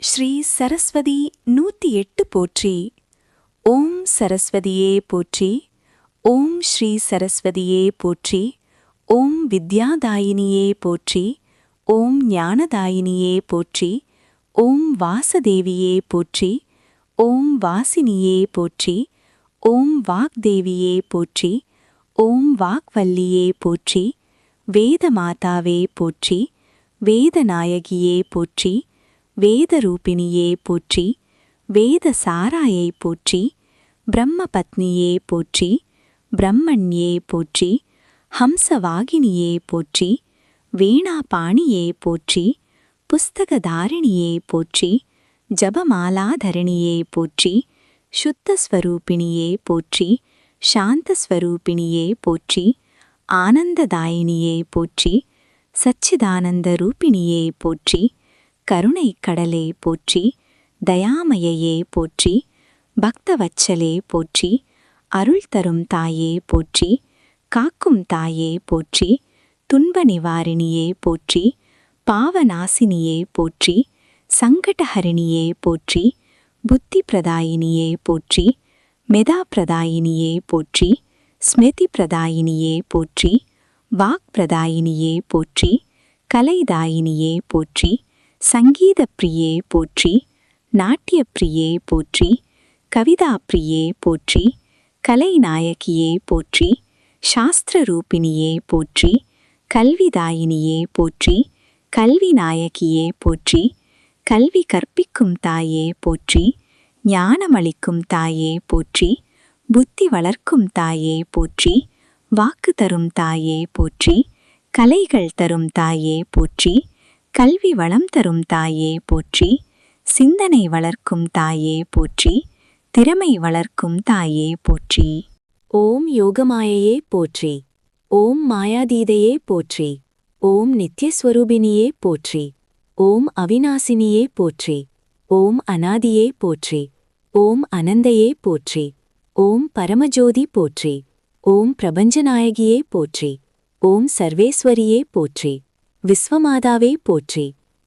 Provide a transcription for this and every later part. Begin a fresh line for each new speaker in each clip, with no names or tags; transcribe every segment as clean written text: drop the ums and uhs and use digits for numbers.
ஸ்ரீ சரஸ்வதி 108 போற்றி. ஓம் சரஸ்வதியே போற்றி. ஓம் ஸ்ரீ சரஸ்வதியே போற்றி. ஓம் வித்யாதாயினியே போற்றி. ஓம் ஞானதாயினியே போற்றி. ஓம் வாசதேவியே போற்றி. ஓம் வாசினியே போற்றி. ஓம் வாக்தேவியே போற்றி. ஓம் வாக்வல்லியே போற்றி. வேதமாதாவே போற்றி. வேதநாயகியே போற்றி. வேதரூபிணியே போற்றி. வேதசாராயை போற்றி. பிரம்மபத்னியே போற்றி. பிரம்மண்யே போற்றி. ஹம்சவாகினியே போற்றி. வீணாபாணியே போற்றி. புஸ்தகதாரிணியே போற்றி. ஜபமாலாதரணியே போற்றி. சுத்தஸ்வரூபிணியே போற்றி. சாந்தஸ்வரூபிணியே போற்றி. ஆனந்ததாயினியே போற்றி. சச்சிதானந்த ரூபிணியே போற்றி. கருணை கடலே போற்றி. தயாமயையே போற்றி. பக்தவச்சலே போற்றி. அருள் தரும் தாயே போற்றி. காக்கும் தாயே போற்றி. துன்ப நிவாரிணியே போற்றி. பாவநாசினியே போற்றி. சங்கடஹரிணியே போற்றி. புத்தி பிரதாயினியே போற்றி. மெதா பிரதாயினியே போற்றி. ஸ்மிருதி பிரதாயினியே போற்றி. வாக் பிரதாயினியே போற்றி. கலைதாயினியே போற்றி. சங்கீத பிரியே போற்றி. நாட்டிய பிரியே போற்றி. கவிதா பிரியே போற்றி. கலைநாயகியே போற்றி. சாஸ்திர ரூபிணியே போற்றி. கல்விதாயினியே போற்றி. கல்வி நாயகியே போற்றி. கல்வி கற்பிக்கும் தாயே போற்றி. ஞானமளிக்கும் தாயே போற்றி. புத்தி வளர்க்கும் தாயே போற்றி. வாக்கு தரும் தாயே போற்றி. கலைகள் தரும் தாயே போற்றி. கல்வி வளம் தரும் தாயே போற்றி. சிந்தனை வளர்க்கும் தாயே போற்றி. திறமை வளர்க்கும் தாயே போற்றி.
ஓம் யோகமாயையே போற்றி. ஓம் மாயாதீதையே போற்றி. ஓம் நித்யஸ்வரூபிணியே போற்றி. ஓம் அவிநாசினியே போற்றி. ஓம் அநாதியே போற்றி. ஓம் அனந்தையே போற்றி. ஓம் பரமஜோதி போற்றி. ஓம் பிரபஞ்சநாயகியே போற்றி. ஓம் சர்வேஸ்வரியே போற்றி. விஸ்வமாதாவே போற்றி.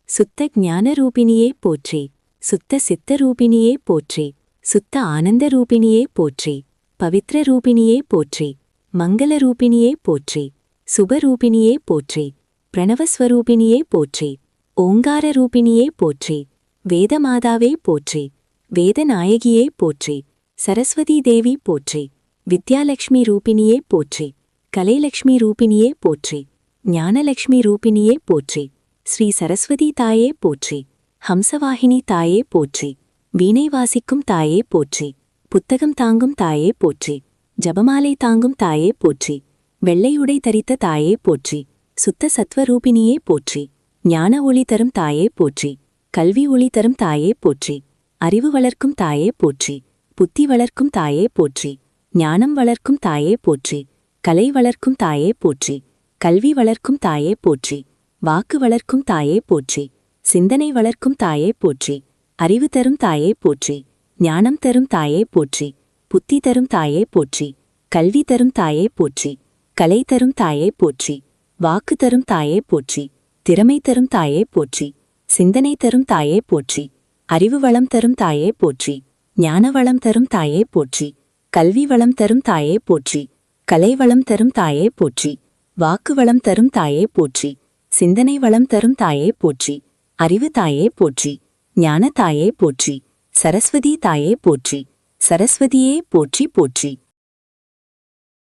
சுத்த ஞானரூபிணியே போற்றி. சுத்த சித்தரூபிணியே போற்றி. சுத்த ஆனந்தரூபிணியே போற்றி. பவித்ர ரூபிணியே போற்றி. மங்களரூபிணியே போற்றி. சுபரூபிணியே போற்றி. பிரணவஸ்வரூபிணியே போற்றி. ஓங்கார ரூபிணியே போற்றி. வேதமாதாவே போற்றி. வேதநாயகியே போற்றி. சரஸ்வதி தேவி போற்றி. வித்யாலக்ஷ்மி ரூபிணியே போற்றி. கலைலக்ஷ்மி ரூபிணியே போற்றி. ஞானலக்ஷ்மி ரூபிணியே போற்றி. ஸ்ரீ சரஸ்வதி தாயே போற்றி. ஹம்சவாகினி தாயே போற்றி. வீணை வாசிக்கும் தாயே போற்றி. புத்தகம் தாங்கும் தாயே போற்றி. ஜபமாலை தாங்கும் தாயே போற்றி. வெள்ளையுடை தரித்த தாயே போற்றி. சுத்த சத்வரூபிணியே போற்றி. ஞான ஒளி தரும் தாயே போற்றி. கல்வி ஒளி தரும் தாயே போற்றி. அறிவு வளர்க்கும் தாயே போற்றி. புத்தி வளர்க்கும் தாயே போற்றி. ஞானம் வளர்க்கும் தாயே போற்றி. கலை வளர்க்கும் தாயே போற்றி. கல்வி வளர்க்கும் தாயே போற்றி. வாக்கு வளர்க்கும் தாயே போற்றி. சிந்தனை வளர்க்கும் தாயே போற்றி. அறிவு தரும் தாயே போற்றி. ஞானம் தரும் தாயே போற்றி. புத்தி தரும் தாயே போற்றி. கல்வி தரும் தாயே போற்றி. கலை தரும் தாயே போற்றி. வாக்கு தரும் தாயே போற்றி. திறமை தரும் தாயே போற்றி. சிந்தனை தரும் தாயே போற்றி. அறிவு வளம் தரும் தாயே போற்றி. ஞான வளம் தரும் தாயே போற்றி. கல்வி வளம் தரும் தாயே போற்றி. கலை வளம் தரும் தாயே போற்றி. வாக்கு வளம் தரும் தாயே போற்றி. சிந்தனை வளம் தரும் தாயே போற்றி. அறிவு தாயே போற்றி. ஞான தாயே போற்றி. சரஸ்வதி தாயே போற்றி. சரஸ்வதியே போற்றி போற்றி.